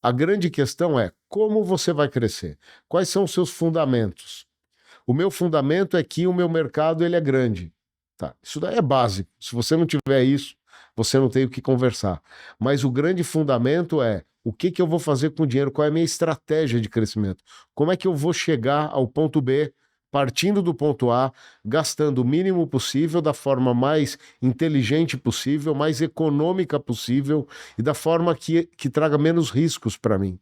A grande questão é como você vai crescer? Quais são os seus fundamentos? O meu fundamento é que o meu mercado ele é grande. Tá, isso daí é básico. Se você não tiver isso, você não tem o que conversar. Mas o grande fundamento é o que eu vou fazer com o dinheiro, qual é a minha estratégia de crescimento, como é que eu vou chegar ao ponto B, partindo do ponto A, gastando o mínimo possível, da forma mais inteligente possível, mais econômica possível e da forma que traga menos riscos para mim.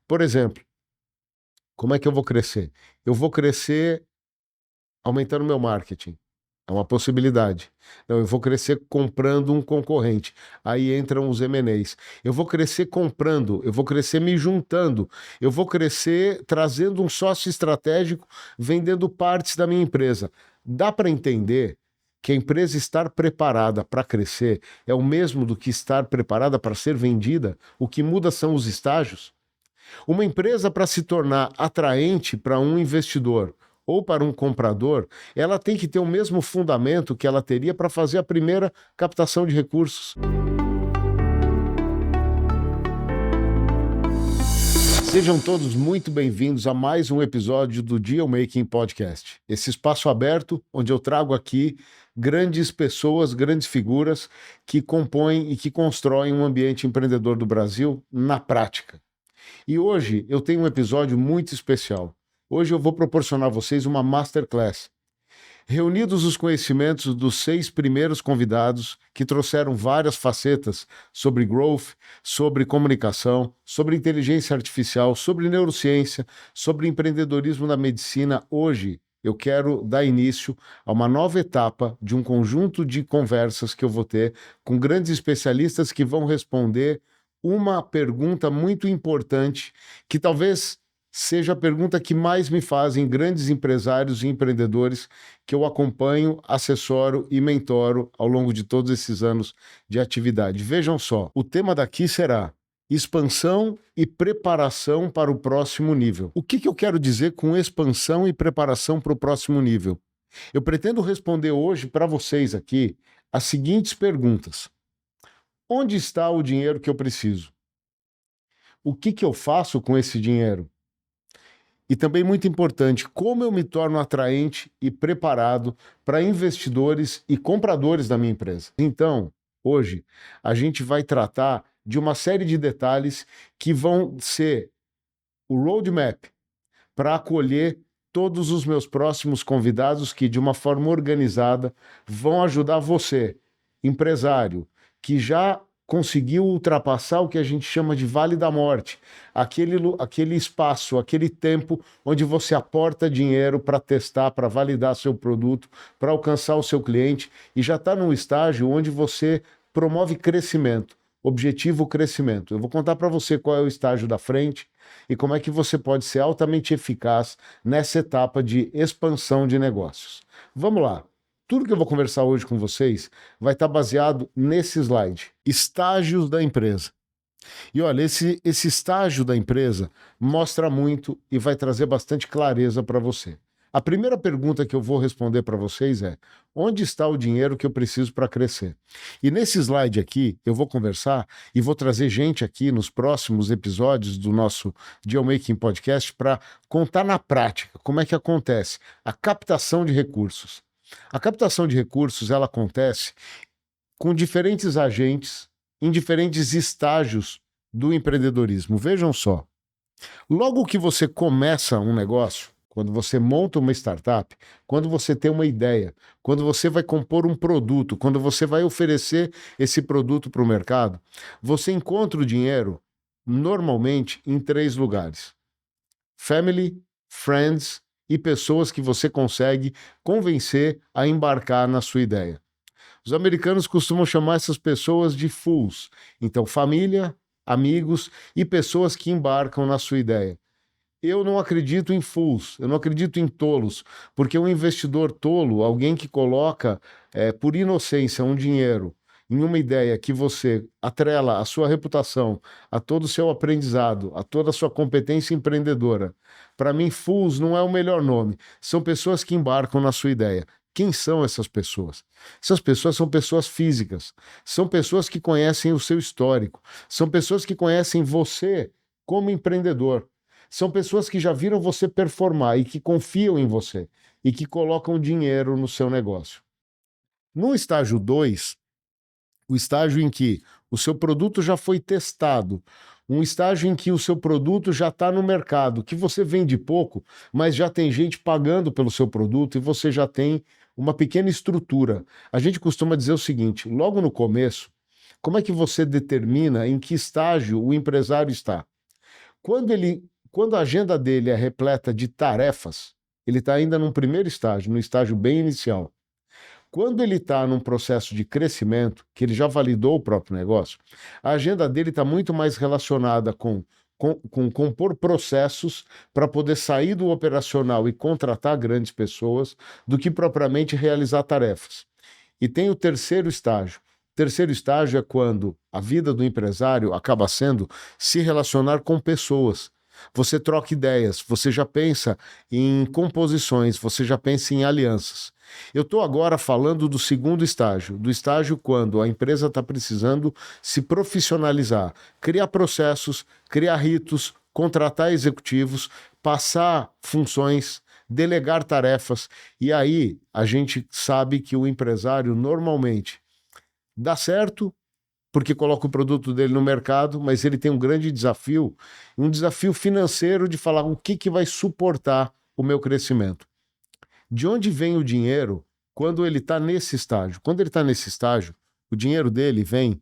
Por exemplo, como é que eu vou crescer? Eu vou crescer aumentando meu marketing. É uma possibilidade. Não, eu vou crescer comprando um concorrente. Aí entram os M&As. Eu vou crescer comprando, eu vou crescer me juntando, eu vou crescer trazendo um sócio estratégico, vendendo partes da minha empresa. Dá para entender que a empresa estar preparada para crescer é o mesmo do que estar preparada para ser vendida? O que muda são os estágios. Uma empresa, para se tornar atraente para um investidor ou para um comprador, ela tem que ter o mesmo fundamento que ela teria para fazer a primeira captação de recursos. Sejam todos muito bem-vindos a mais um episódio do Deal Making Podcast. Esse espaço aberto onde eu trago aqui grandes pessoas, grandes figuras que compõem e que constroem um ambiente empreendedor do Brasil na prática. E hoje eu tenho um episódio muito especial. Hoje eu vou proporcionar a vocês uma masterclass. Reunidos os conhecimentos dos 6 primeiros convidados que trouxeram várias facetas sobre growth, sobre comunicação, sobre inteligência artificial, sobre neurociência, sobre empreendedorismo na medicina, hoje eu quero dar início a uma nova etapa de um conjunto de conversas que eu vou ter com grandes especialistas que vão responder uma pergunta muito importante, que talvez seja a pergunta que mais me fazem grandes empresários e empreendedores que eu acompanho, assessoro e mentoro ao longo de todos esses anos de atividade. Vejam só, o tema daqui será expansão e preparação para o próximo nível. O que eu quero dizer com expansão e preparação para o próximo nível? Eu pretendo responder hoje para vocês aqui as seguintes perguntas. Onde está o dinheiro que eu preciso? O que eu faço com esse dinheiro? E também muito importante, como eu me torno atraente e preparado para investidores e compradores da minha empresa. Então, hoje, a gente vai tratar de uma série de detalhes que vão ser o roadmap para acolher todos os meus próximos convidados que, de uma forma organizada, vão ajudar você, empresário, que já conseguiu ultrapassar o que a gente chama de Vale da Morte, aquele espaço, aquele tempo onde você aporta dinheiro para testar, para validar seu produto, para alcançar o seu cliente, e já está num estágio onde você promove crescimento, objetivo crescimento. Eu vou contar para você qual é o estágio da frente e como é que você pode ser altamente eficaz nessa etapa de expansão de negócios. Vamos lá. Tudo que eu vou conversar hoje com vocês vai estar baseado nesse slide. Estágios da empresa. E olha, esse estágio da empresa mostra muito e vai trazer bastante clareza para você. A primeira pergunta que eu vou responder para vocês é: onde está o dinheiro que eu preciso para crescer? E nesse slide aqui, eu vou conversar e vou trazer gente aqui nos próximos episódios do nosso Deal Making Podcast para contar na prática como é que acontece a captação de recursos. A captação de recursos, ela acontece com diferentes agentes em diferentes estágios do empreendedorismo. Vejam só, logo que você começa um negócio, quando você monta uma startup, quando você tem uma ideia, quando você vai compor um produto, quando você vai oferecer esse produto para o mercado, você encontra o dinheiro normalmente em 3 lugares: family, friends e pessoas que você consegue convencer a embarcar na sua ideia. Os americanos costumam chamar essas pessoas de fools. Então, família, amigos e pessoas que embarcam na sua ideia. Eu não acredito em fools, eu não acredito em tolos, porque um investidor tolo, alguém que coloca por inocência um dinheiro em uma ideia que você atrela a sua reputação, a todo o seu aprendizado, a toda a sua competência empreendedora. Para mim, fools não é o melhor nome, são pessoas que embarcam na sua ideia. Quem são essas pessoas? Essas pessoas são pessoas físicas, são pessoas que conhecem o seu histórico, são pessoas que conhecem você como empreendedor. São pessoas que já viram você performar e que confiam em você e que colocam dinheiro no seu negócio. No estágio 2, o estágio em que o seu produto já foi testado, um estágio em que o seu produto já está no mercado, que você vende pouco, mas já tem gente pagando pelo seu produto e você já tem uma pequena estrutura. A gente costuma dizer o seguinte: logo no começo, como é que você determina em que estágio o empresário está? Quando a agenda dele é repleta de tarefas, ele está ainda num primeiro estágio, no estágio bem inicial. Quando ele está num processo de crescimento, que ele já validou o próprio negócio, a agenda dele está muito mais relacionada com compor processos para poder sair do operacional e contratar grandes pessoas, do que propriamente realizar tarefas. E tem o terceiro estágio. O terceiro estágio é quando a vida do empresário acaba sendo se relacionar com pessoas. Você troca ideias, você já pensa em composições, você já pensa em alianças. Eu estou agora falando do segundo estágio, do estágio quando a empresa está precisando se profissionalizar, criar processos, criar ritos, contratar executivos, passar funções, delegar tarefas. E aí a gente sabe que o empresário normalmente dá certo porque coloca o produto dele no mercado, mas ele tem um desafio financeiro de falar o que vai suportar o meu crescimento. De onde vem o dinheiro quando ele está nesse estágio? Quando ele está nesse estágio, o dinheiro dele vem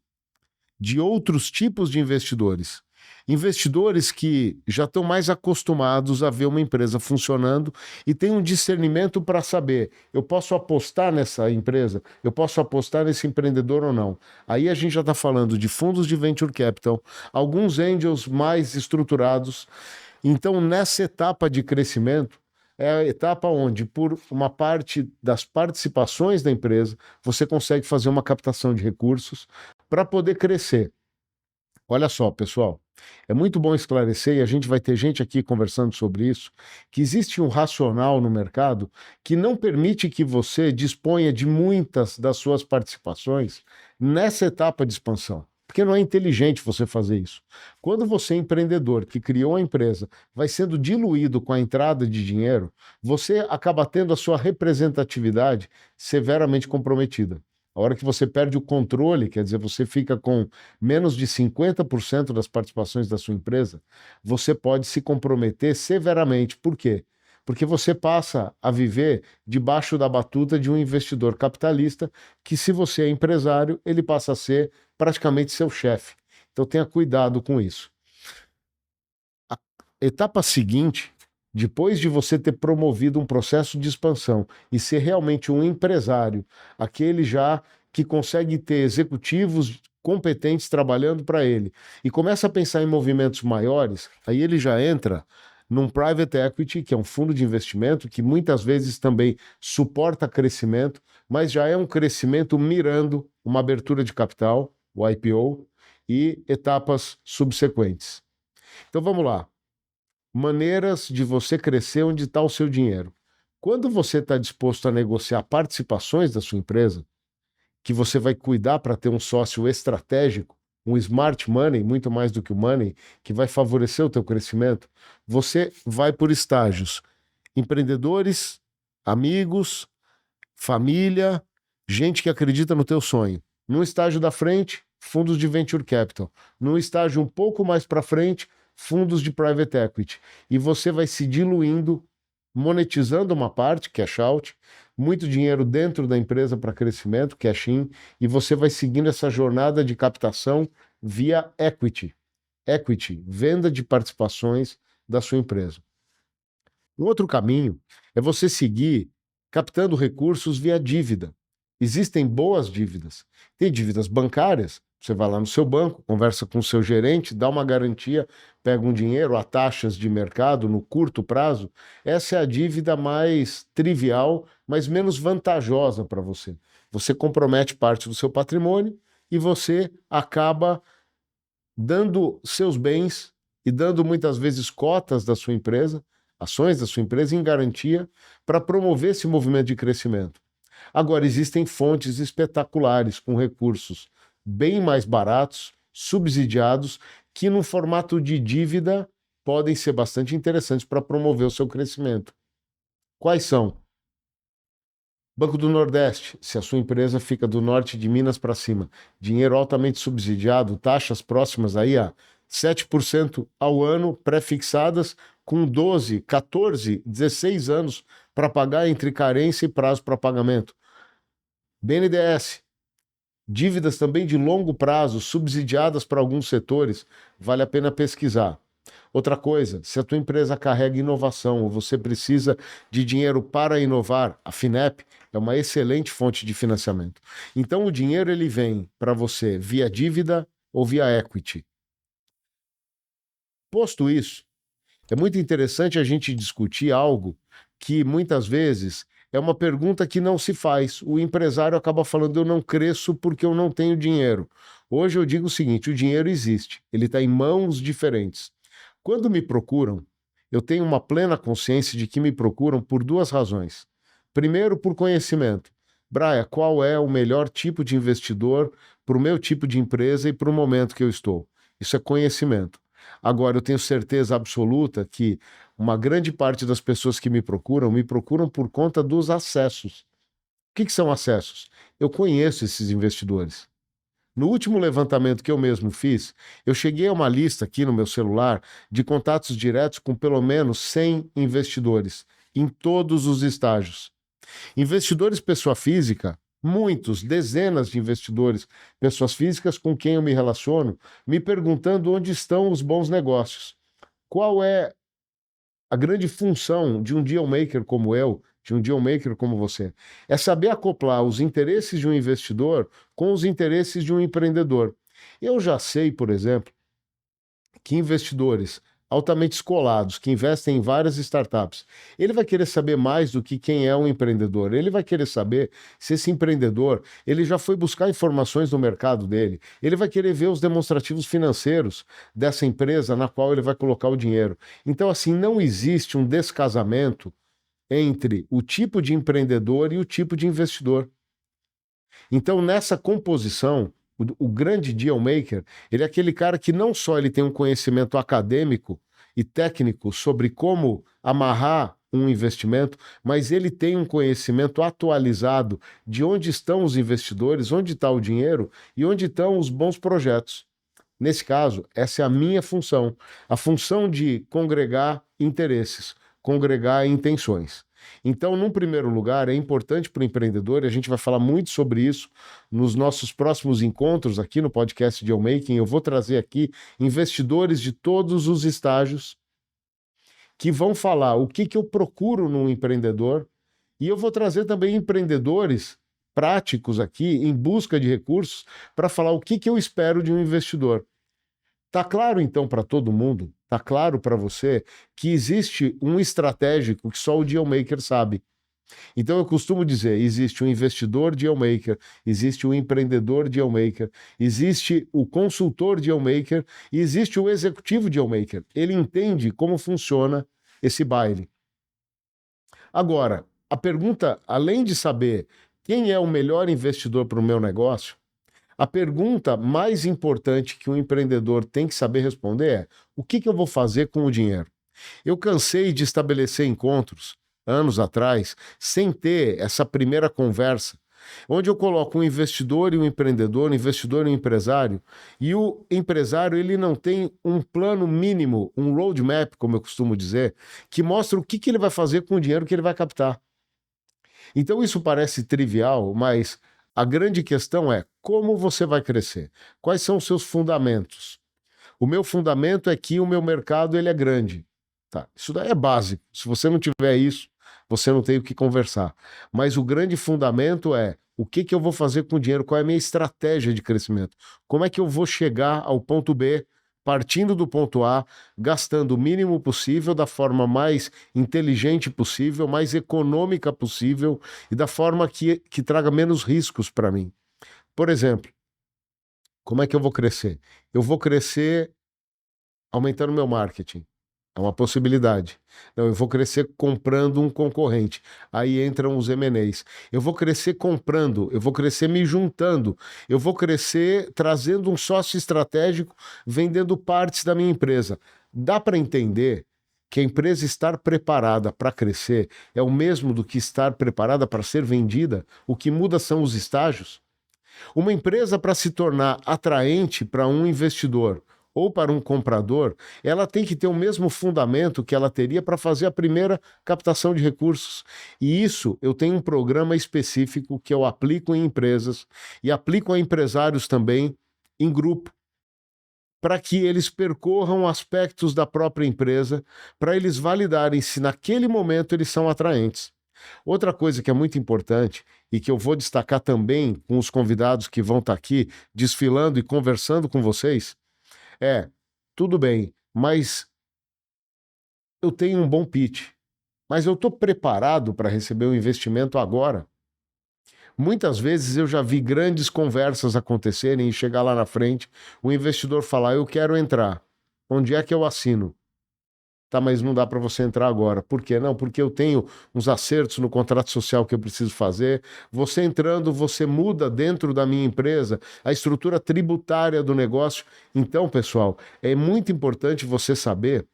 de outros tipos de investidores. Investidores que já estão mais acostumados a ver uma empresa funcionando e têm um discernimento para saber: eu posso apostar nessa empresa, eu posso apostar nesse empreendedor ou não. Aí a gente já está falando de fundos de venture capital, alguns angels mais estruturados. Então, nessa etapa de crescimento, é a etapa onde, por uma parte das participações da empresa, você consegue fazer uma captação de recursos para poder crescer. Olha só, pessoal, é muito bom esclarecer, e a gente vai ter gente aqui conversando sobre isso, que existe um racional no mercado que não permite que você disponha de muitas das suas participações nessa etapa de expansão. Porque não é inteligente você fazer isso. Quando você é empreendedor que criou a empresa, vai sendo diluído com a entrada de dinheiro, você acaba tendo a sua representatividade severamente comprometida. A hora que você perde o controle, quer dizer, você fica com menos de 50% das participações da sua empresa, você pode se comprometer severamente. Por quê? Porque você passa a viver debaixo da batuta de um investidor capitalista que, se você é empresário, ele passa a ser praticamente seu chefe. Então tenha cuidado com isso. A etapa seguinte, depois de você ter promovido um processo de expansão e ser realmente um empresário, aquele já que consegue ter executivos competentes trabalhando para ele e começa a pensar em movimentos maiores, aí ele já entra num private equity, que é um fundo de investimento que muitas vezes também suporta crescimento, mas já é um crescimento mirando uma abertura de capital, o IPO, e etapas subsequentes. Então vamos lá. Maneiras de você crescer onde está o seu dinheiro. Quando você está disposto a negociar participações da sua empresa, que você vai cuidar para ter um sócio estratégico, um smart money, muito mais do que o money, que vai favorecer o teu crescimento, você vai por estágios. Empreendedores, amigos, família, gente que acredita no teu sonho. No estágio da frente, fundos de venture capital. No estágio um pouco mais para frente, fundos de private equity. E você vai se diluindo, monetizando uma parte, cash out, muito dinheiro dentro da empresa para crescimento, cash in, e você vai seguindo essa jornada de captação via equity. Equity, venda de participações da sua empresa. Um outro caminho é você seguir captando recursos via dívida. Existem boas dívidas. Tem dívidas bancárias. Você vai lá no seu banco, conversa com o seu gerente, dá uma garantia, pega um dinheiro a taxas de mercado no curto prazo. Essa é a dívida mais trivial, mas menos vantajosa para você. Você compromete parte do seu patrimônio e você acaba dando seus bens e dando muitas vezes cotas da sua empresa, ações da sua empresa em garantia para promover esse movimento de crescimento. Agora, existem fontes espetaculares com recursos bem mais baratos, subsidiados, que no formato de dívida podem ser bastante interessantes para promover o seu crescimento. Quais são? Banco do Nordeste, se a sua empresa fica do norte de Minas para cima, dinheiro altamente subsidiado, taxas próximas aí a 7% ao ano, pré-fixadas, com 12, 14, 16 anos para pagar entre carência e prazo para pagamento. BNDES, dívidas também de longo prazo, subsidiadas para alguns setores, vale a pena pesquisar. Outra coisa, se a tua empresa carrega inovação ou você precisa de dinheiro para inovar, a Finep é uma excelente fonte de financiamento. Então o dinheiro ele vem para você via dívida ou via equity. Posto isso, é muito interessante a gente discutir algo que muitas vezes é uma pergunta que não se faz. O empresário acaba falando: eu não cresço porque eu não tenho dinheiro. Hoje eu digo o seguinte: o dinheiro existe, ele está em mãos diferentes. Quando me procuram, eu tenho uma plena consciência de que me procuram por duas razões. Primeiro, por conhecimento. Braia, qual é o melhor tipo de investidor para o meu tipo de empresa e para o momento que eu estou? Isso é conhecimento. Agora, eu tenho certeza absoluta que uma grande parte das pessoas que me procuram por conta dos acessos. O que são acessos? Eu conheço esses investidores. No último levantamento que eu mesmo fiz, eu cheguei a uma lista aqui no meu celular de contatos diretos com pelo menos 100 investidores, em todos os estágios. Investidores pessoa física, muitos, dezenas de investidores, pessoas físicas com quem eu me relaciono, me perguntando onde estão os bons negócios. Qual é a grande função de um deal maker como eu, de um deal maker como você? É saber acoplar os interesses de um investidor com os interesses de um empreendedor. Eu já sei, por exemplo, que investidores altamente escolados, que investem em várias startups, ele vai querer saber mais do que quem é um empreendedor. Ele vai querer saber se esse empreendedor ele já foi buscar informações no mercado dele. Ele vai querer ver os demonstrativos financeiros dessa empresa na qual ele vai colocar o dinheiro. Então, assim, não existe um descasamento entre o tipo de empreendedor e o tipo de investidor. Então, nessa composição, o grande deal maker, ele é aquele cara que não só ele tem um conhecimento acadêmico e técnico sobre como amarrar um investimento, mas ele tem um conhecimento atualizado de onde estão os investidores, onde está o dinheiro e onde estão os bons projetos. Nesse caso, essa é a minha função, a função de congregar interesses, congregar intenções. Então, num primeiro lugar, é importante para o empreendedor, e a gente vai falar muito sobre isso nos nossos próximos encontros aqui no podcast Deal Making. Eu vou trazer aqui investidores de todos os estágios que vão falar o que eu procuro num empreendedor, e eu vou trazer também empreendedores práticos aqui em busca de recursos para falar o que eu espero de um investidor. Tá claro, então, para todo mundo, tá claro para você que existe um estratégico que só o dealmaker sabe. Então, eu costumo dizer, existe um investidor dealmaker, existe o empreendedor dealmaker, existe o consultor dealmaker e existe o executivo dealmaker. Ele entende como funciona esse baile. Agora, a pergunta, além de saber quem é o melhor investidor para o meu negócio, a pergunta mais importante que um empreendedor tem que saber responder é: o que eu vou fazer com o dinheiro? Eu cansei de estabelecer encontros, anos atrás, sem ter essa primeira conversa, onde eu coloco um investidor e um empreendedor, um investidor e um empresário, e o empresário ele não tem um plano mínimo, um roadmap, como eu costumo dizer, que mostra o que ele vai fazer com o dinheiro que ele vai captar. Então isso parece trivial, mas a grande questão é como você vai crescer? Quais são os seus fundamentos? O meu fundamento é que o meu mercado ele é grande. Tá, isso daí é básico. Se você não tiver isso, você não tem o que conversar. Mas o grande fundamento é o que eu vou fazer com o dinheiro, qual é a minha estratégia de crescimento? Como é que eu vou chegar ao ponto B, partindo do ponto A, gastando o mínimo possível, da forma mais inteligente possível, mais econômica possível e da forma que traga menos riscos para mim. Por exemplo, como é que eu vou crescer? Eu vou crescer aumentando meu marketing. É uma possibilidade. Não, eu vou crescer comprando um concorrente. Aí entram os M&As. Eu vou crescer comprando, eu vou crescer me juntando, eu vou crescer trazendo um sócio estratégico, vendendo partes da minha empresa. Dá para entender que a empresa estar preparada para crescer é o mesmo do que estar preparada para ser vendida? O que muda são os estágios. Uma empresa, para se tornar atraente para um investidor ou para um comprador, ela tem que ter o mesmo fundamento que ela teria para fazer a primeira captação de recursos. E isso eu tenho um programa específico que eu aplico em empresas e aplico a empresários também em grupo, para que eles percorram aspectos da própria empresa, para eles validarem se naquele momento eles são atraentes. Outra coisa que é muito importante e que eu vou destacar também com os convidados que vão estar aqui desfilando e conversando com vocês é: tudo bem, mas eu tenho um bom pitch, mas eu estou preparado para receber o investimento agora? Muitas vezes eu já vi grandes conversas acontecerem e chegar lá na frente, o investidor falar: eu quero entrar, onde é que eu assino? Tá, mas não dá para você entrar agora. Por quê? Não, porque eu tenho uns acertos no contrato social que eu preciso fazer. Você entrando, você muda dentro da minha empresa a estrutura tributária do negócio. Então, pessoal, é muito importante você saber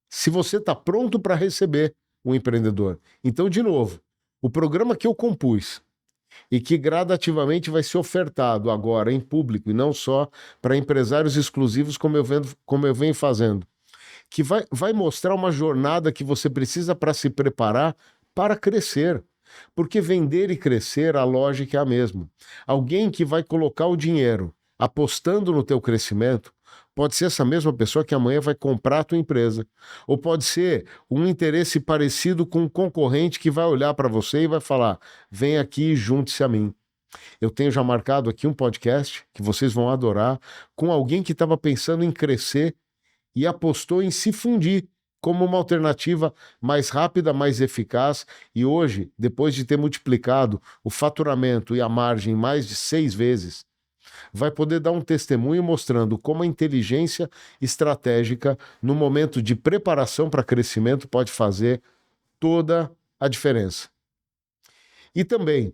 se você está pronto para receber o empreendedor. Então, de novo, o programa que eu compus e que gradativamente vai ser ofertado agora em público e não só para empresários exclusivos, como eu venho fazendo, que vai mostrar uma jornada que você precisa para se preparar para crescer. Porque vender e crescer, a lógica é a mesma. Alguém que vai colocar o dinheiro apostando no teu crescimento, pode ser essa mesma pessoa que amanhã vai comprar a tua empresa. Ou pode ser um interesse parecido com um concorrente que vai olhar para você e vai falar: vem aqui e junte-se a mim. Eu tenho já marcado aqui um podcast que vocês vão adorar, com alguém que estava pensando em crescer e apostou em se fundir como uma alternativa mais rápida, mais eficaz. E hoje, depois de ter multiplicado o faturamento e a margem mais de 6 vezes, vai poder dar um testemunho mostrando como a inteligência estratégica, no momento de preparação para crescimento, pode fazer toda a diferença. E também,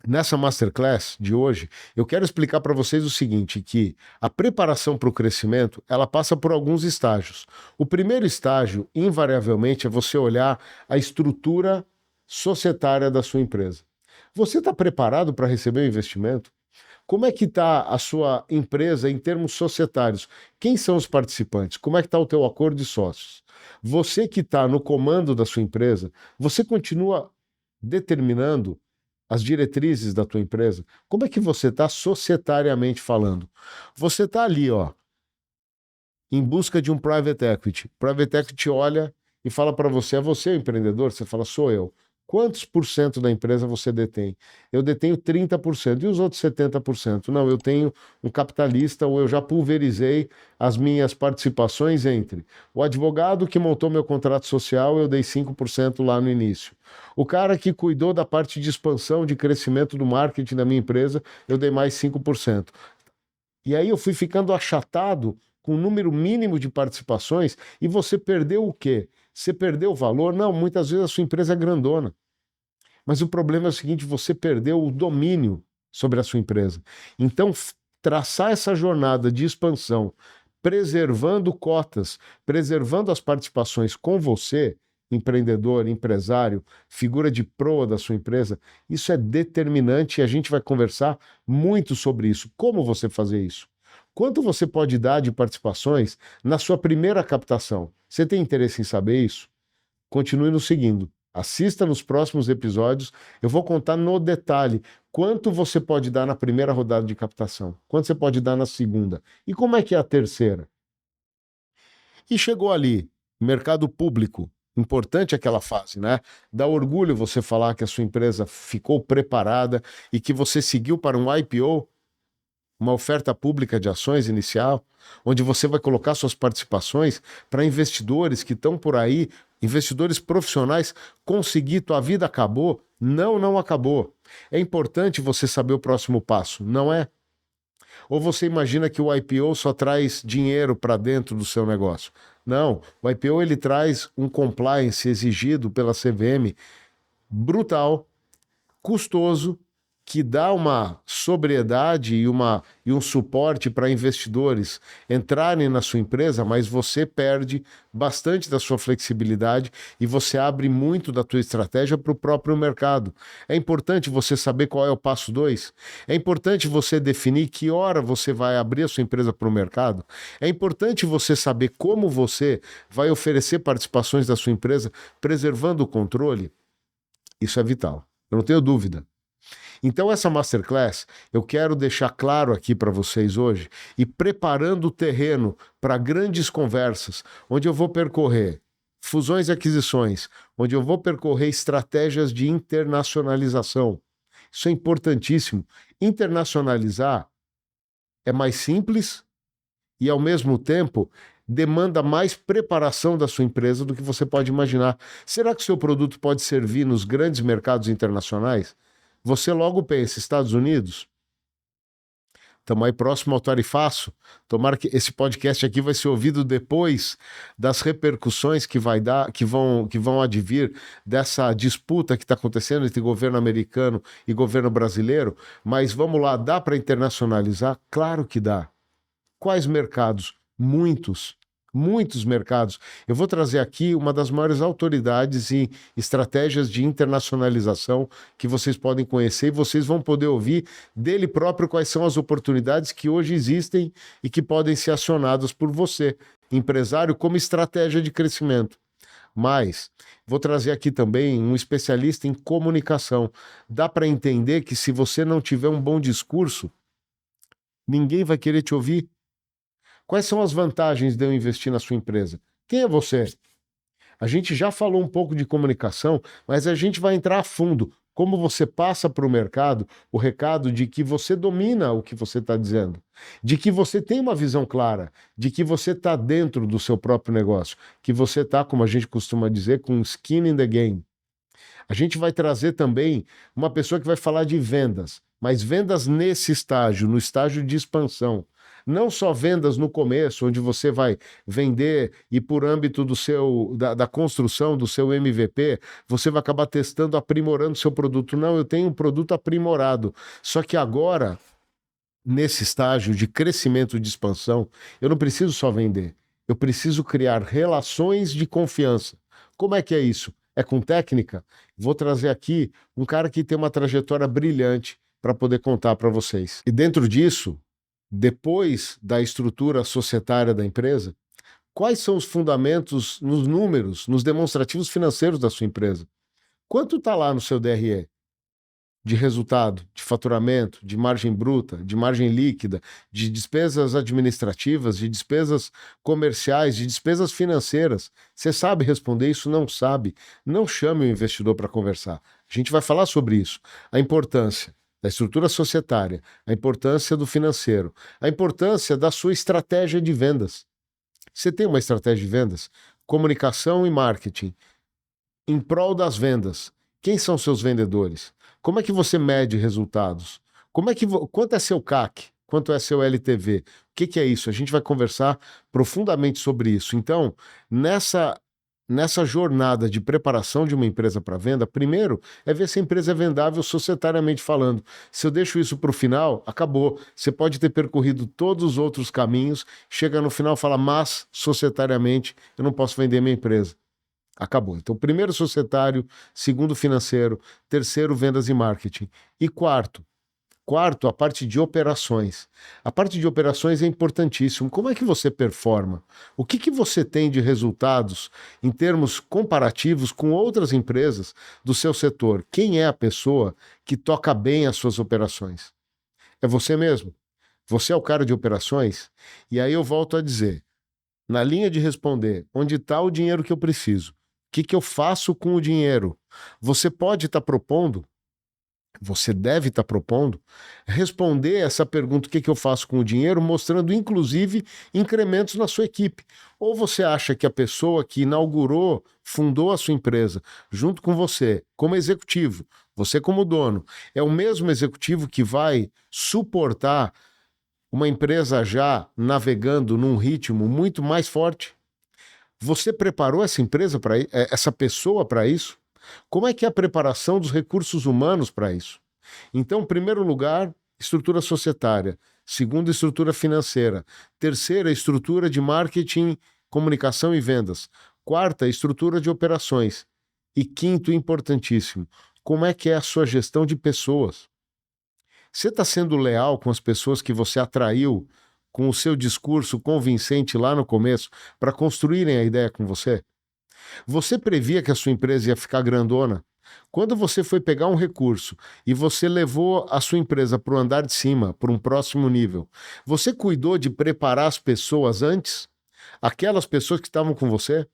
nessa Masterclass de hoje, eu quero explicar para vocês o seguinte, que a preparação para o crescimento, ela passa por alguns estágios. O primeiro estágio, invariavelmente, é você olhar a estrutura societária da sua empresa. Você está preparado para receber o investimento? Como é que está a sua empresa em termos societários? Quem são os participantes? Como é que está o teu acordo de sócios? Você que está no comando da sua empresa, você continua determinando as diretrizes da tua empresa? Como é que você está societariamente falando? Você está ali, ó, em busca de um private equity. Private equity olha e fala para você: é você o empreendedor? Você fala: sou eu. Quantos por cento da empresa você detém? Eu detenho 30%. E os outros 70%? Não, eu tenho um capitalista, ou eu já pulverizei as minhas participações entre o advogado que montou meu contrato social, eu dei 5% lá no início. O cara que cuidou da parte de expansão, de crescimento do marketing da minha empresa, eu dei mais 5%. E aí eu fui ficando achatado com um número mínimo de participações, e você perdeu o quê? Você perdeu o valor? Não, muitas vezes a sua empresa é grandona. Mas o problema é o seguinte: você perdeu o domínio sobre a sua empresa. Então, traçar essa jornada de expansão, preservando cotas, preservando as participações com você, empreendedor, empresário, figura de proa da sua empresa, isso é determinante, e a gente vai conversar muito sobre isso. Como você fazer isso? Quanto você pode dar de participações na sua primeira captação? Você tem interesse em saber isso? Continue nos seguindo. Assista nos próximos episódios. Eu vou contar no detalhe quanto você pode dar na primeira rodada de captação, quanto você pode dar na segunda e como é que é a terceira. E chegou ali, mercado público. Importante aquela fase, né? Dá orgulho você falar que a sua empresa ficou preparada e que você seguiu para um IPO, uma oferta pública de ações inicial, onde você vai colocar suas participações para investidores que estão por aí, investidores profissionais. Conseguir, tua vida acabou? Não, não acabou. É importante você saber o próximo passo, não é? Ou você imagina que o IPO só traz dinheiro para dentro do seu negócio? Não, o IPO ele traz um compliance exigido pela CVM brutal, custoso, que dá uma sobriedade e um suporte para investidores entrarem na sua empresa, mas você perde bastante da sua flexibilidade e você abre muito da tua estratégia para o próprio mercado. É importante você saber qual é o passo 2. É importante você definir que hora você vai abrir a sua empresa para o mercado. É importante você saber como você vai oferecer participações da sua empresa, preservando o controle. Isso é vital. Eu não tenho dúvida. Então, essa masterclass eu quero deixar claro aqui para vocês hoje e preparando o terreno para grandes conversas, onde eu vou percorrer fusões e aquisições, onde eu vou percorrer estratégias de internacionalização. Isso é importantíssimo. Internacionalizar é mais simples e, ao mesmo tempo, demanda mais preparação da sua empresa do que você pode imaginar. Será que o seu produto pode servir nos grandes mercados internacionais? Você logo pensa, Estados Unidos? Estamos aí próximo ao tarifaço. Tomara que esse podcast aqui vai ser ouvido depois das repercussões que vai dar, que vão advir dessa disputa que está acontecendo entre governo americano e governo brasileiro. Mas vamos lá, dá para internacionalizar? Claro que dá. Quais mercados? Muitos mercados. Eu vou trazer aqui uma das maiores autoridades em estratégias de internacionalização que vocês podem conhecer e vocês vão poder ouvir dele próprio quais são as oportunidades que hoje existem e que podem ser acionadas por você, empresário, como estratégia de crescimento. Mas vou trazer aqui também um especialista em comunicação. Dá para entender que se você não tiver um bom discurso, ninguém vai querer te ouvir. Quais são as vantagens de eu investir na sua empresa? Quem é você? A gente já falou um pouco de comunicação, mas a gente vai entrar a fundo. Como você passa para o mercado o recado de que você domina o que você está dizendo, de que você tem uma visão clara, de que você está dentro do seu próprio negócio, que você está, como a gente costuma dizer, com skin in the game. A gente vai trazer também uma pessoa que vai falar de vendas, mas vendas nesse estágio, no estágio de expansão. Não só vendas no começo, onde você vai vender e por âmbito da construção do seu MVP, você vai acabar testando, aprimorando o seu produto. Não, eu tenho um produto aprimorado. Só que agora, nesse estágio de crescimento, de expansão, eu não preciso só vender. Eu preciso criar relações de confiança. Como é que é isso? É com técnica? Vou trazer aqui um cara que tem uma trajetória brilhante para poder contar para vocês. E dentro disso, depois da estrutura societária da empresa, quais são os fundamentos nos números, nos demonstrativos financeiros da sua empresa? Quanto está lá no seu DRE? De resultado, de faturamento, de margem bruta, de margem líquida, de despesas administrativas, de despesas comerciais, de despesas financeiras. Você sabe responder isso? Não sabe? Não chame o investidor para conversar. A gente vai falar sobre isso. A importância da estrutura societária, a importância do financeiro, a importância da sua estratégia de vendas. Você tem uma estratégia de vendas? Comunicação e marketing. Em prol das vendas. Quem são seus vendedores? Como é que você mede resultados? Quanto é seu CAC? Quanto é seu LTV? O que é isso? A gente vai conversar profundamente sobre isso. Então, nessa jornada de preparação de uma empresa para venda, primeiro é ver se a empresa é vendável societariamente falando. Se eu deixo isso para o final, acabou. Você pode ter percorrido todos os outros caminhos, chega no final e fala, mas societariamente eu não posso vender minha empresa. Acabou. Então, primeiro societário, segundo financeiro, terceiro vendas e marketing. E quarto, a parte de operações. A parte de operações é importantíssimo. Como é que você performa? O que você tem de resultados em termos comparativos com outras empresas do seu setor? Quem é a pessoa que toca bem as suas operações? É você mesmo? Você é o cara de operações? E aí eu volto a dizer, na linha de responder, onde está o dinheiro que eu preciso? O que eu faço com o dinheiro? Você pode estar propondo, você deve estar propondo, responder essa pergunta, o que eu faço com o dinheiro, mostrando inclusive incrementos na sua equipe. Ou você acha que a pessoa que inaugurou, fundou a sua empresa, junto com você, como executivo, você como dono, é o mesmo executivo que vai suportar uma empresa já navegando num ritmo muito mais forte? Você preparou essa empresa para essa pessoa para isso? Como é que é a preparação dos recursos humanos para isso? Então, em primeiro lugar, estrutura societária. Segundo, estrutura financeira. Terceira, estrutura de marketing, comunicação e vendas. Quarta, estrutura de operações. E quinto, importantíssimo, como é que é a sua gestão de pessoas? Você está sendo leal com as pessoas que você atraiu com o seu discurso convincente lá no começo para construírem a ideia com você? Você previa que a sua empresa ia ficar grandona? Quando você foi pegar um recurso e você levou a sua empresa para o andar de cima, para um próximo nível, você cuidou de preparar as pessoas antes? Aquelas pessoas que estavam com você?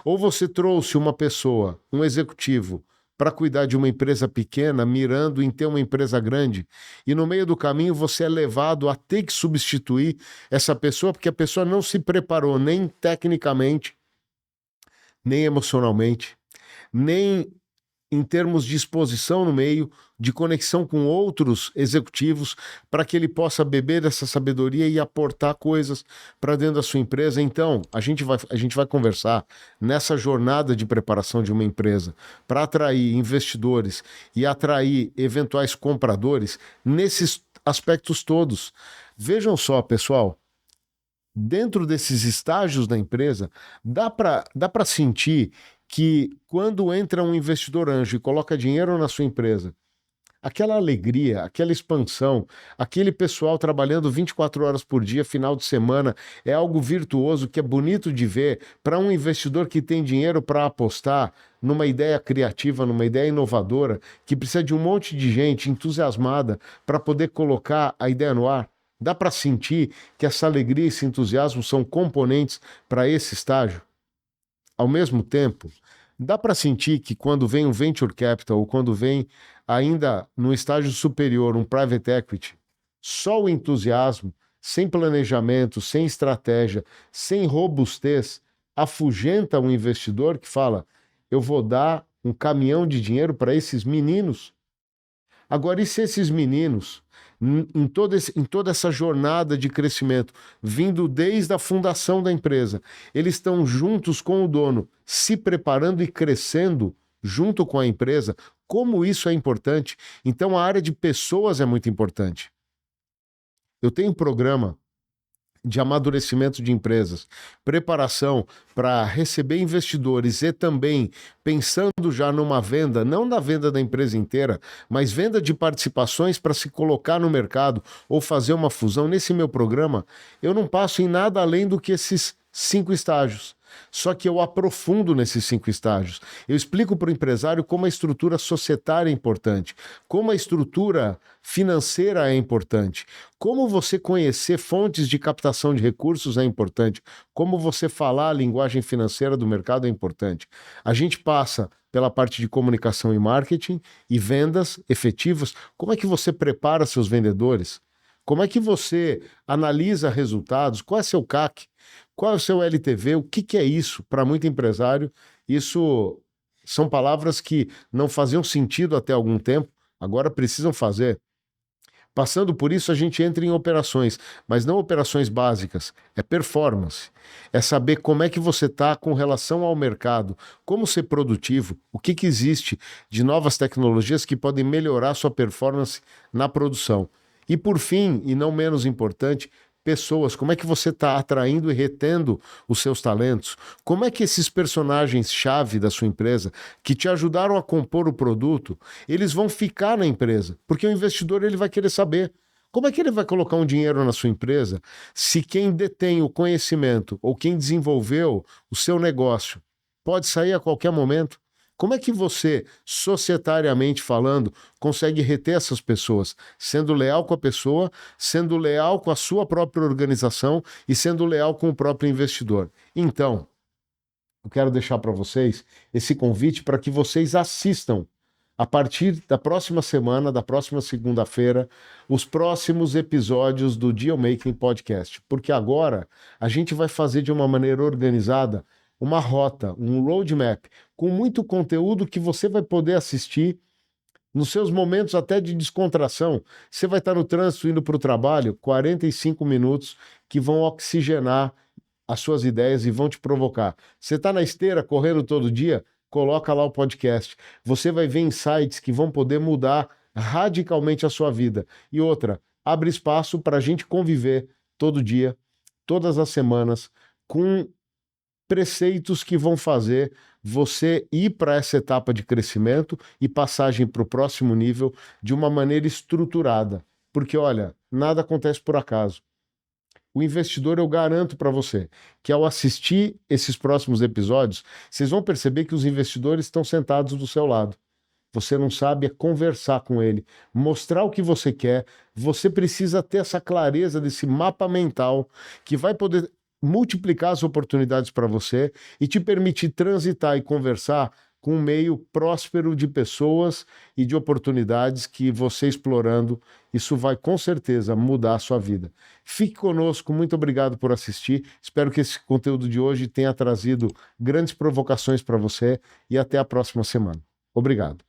Ou você trouxe uma pessoa, um executivo, para cuidar de uma empresa pequena, mirando em ter uma empresa grande, e no meio do caminho você é levado a ter que substituir essa pessoa porque a pessoa não se preparou nem tecnicamente, nem emocionalmente, nem em termos de exposição no meio, de conexão com outros executivos, para que ele possa beber dessa sabedoria e aportar coisas para dentro da sua empresa. Então, a gente vai conversar nessa jornada de preparação de uma empresa para atrair investidores e atrair eventuais compradores nesses aspectos todos. Vejam só, pessoal, dentro desses estágios da empresa, dá para sentir que quando entra um investidor anjo e coloca dinheiro na sua empresa, aquela alegria, aquela expansão, aquele pessoal trabalhando 24 horas por dia, final de semana, é algo virtuoso que é bonito de ver para um investidor que tem dinheiro para apostar numa ideia criativa, numa ideia inovadora, que precisa de um monte de gente entusiasmada para poder colocar a ideia no ar. Dá para sentir que essa alegria e esse entusiasmo são componentes para esse estágio? Ao mesmo tempo, dá para sentir que quando vem um venture capital ou quando vem ainda no estágio superior um private equity, só o entusiasmo, sem planejamento, sem estratégia, sem robustez, afugenta um investidor que fala: eu vou dar um caminhão de dinheiro para esses meninos. Agora, e se esses meninos, em toda essa jornada de crescimento, vindo desde a fundação da empresa, eles estão juntos com o dono, se preparando e crescendo junto com a empresa, como isso é importante? Então, a área de pessoas é muito importante. Eu tenho um programa de amadurecimento de empresas, preparação para receber investidores e também pensando já numa venda, não na venda da empresa inteira, mas venda de participações para se colocar no mercado ou fazer uma fusão. Nesse meu programa, eu não passo em nada além do que esses 5 estágios. Só que eu aprofundo nesses 5 estágios. Eu explico para o empresário como a estrutura societária é importante, como a estrutura financeira é importante, como você conhecer fontes de captação de recursos é importante, como você falar a linguagem financeira do mercado é importante. A gente passa pela parte de comunicação e marketing e vendas efetivas. Como é que você prepara seus vendedores? Como é que você analisa resultados? Qual é seu CAC? Qual é o seu LTV? O que é isso? Para muito empresário, isso são palavras que não faziam sentido até algum tempo, agora precisam fazer. Passando por isso, a gente entra em operações, mas não operações básicas, é performance. É saber como é que você está com relação ao mercado, como ser produtivo, o que existe de novas tecnologias que podem melhorar sua performance na produção. E por fim, e não menos importante, pessoas, como é que você está atraindo e retendo os seus talentos? Como é que esses personagens-chave da sua empresa, que te ajudaram a compor o produto, eles vão ficar na empresa? Porque o investidor ele vai querer saber como é que ele vai colocar um dinheiro na sua empresa se quem detém o conhecimento ou quem desenvolveu o seu negócio pode sair a qualquer momento? Como é que você, societariamente falando, consegue reter essas pessoas? Sendo leal com a pessoa, sendo leal com a sua própria organização e sendo leal com o próprio investidor. Então, eu quero deixar para vocês esse convite para que vocês assistam, a partir da próxima semana, da próxima segunda-feira, os próximos episódios do Deal Making Podcast. Porque agora a gente vai fazer de uma maneira organizada uma rota, um roadmap, com muito conteúdo que você vai poder assistir nos seus momentos até de descontração. Você vai estar no trânsito indo para o trabalho, 45 minutos que vão oxigenar as suas ideias e vão te provocar. Você está na esteira, correndo todo dia? Coloca lá o podcast. Você vai ver insights que vão poder mudar radicalmente a sua vida. E outra, abre espaço para a gente conviver todo dia, todas as semanas, com preceitos que vão fazer você ir para essa etapa de crescimento e passagem para o próximo nível de uma maneira estruturada. Porque, olha, nada acontece por acaso. O investidor, eu garanto para você que ao assistir esses próximos episódios, vocês vão perceber que os investidores estão sentados do seu lado. Você não sabe é conversar com ele, mostrar o que você quer. Você precisa ter essa clareza desse mapa mental que vai poder multiplicar as oportunidades para você e te permitir transitar e conversar com um meio próspero de pessoas e de oportunidades que você explorando, isso vai com certeza mudar a sua vida. Fique conosco, muito obrigado por assistir. Espero que esse conteúdo de hoje tenha trazido grandes provocações para você e até a próxima semana. Obrigado.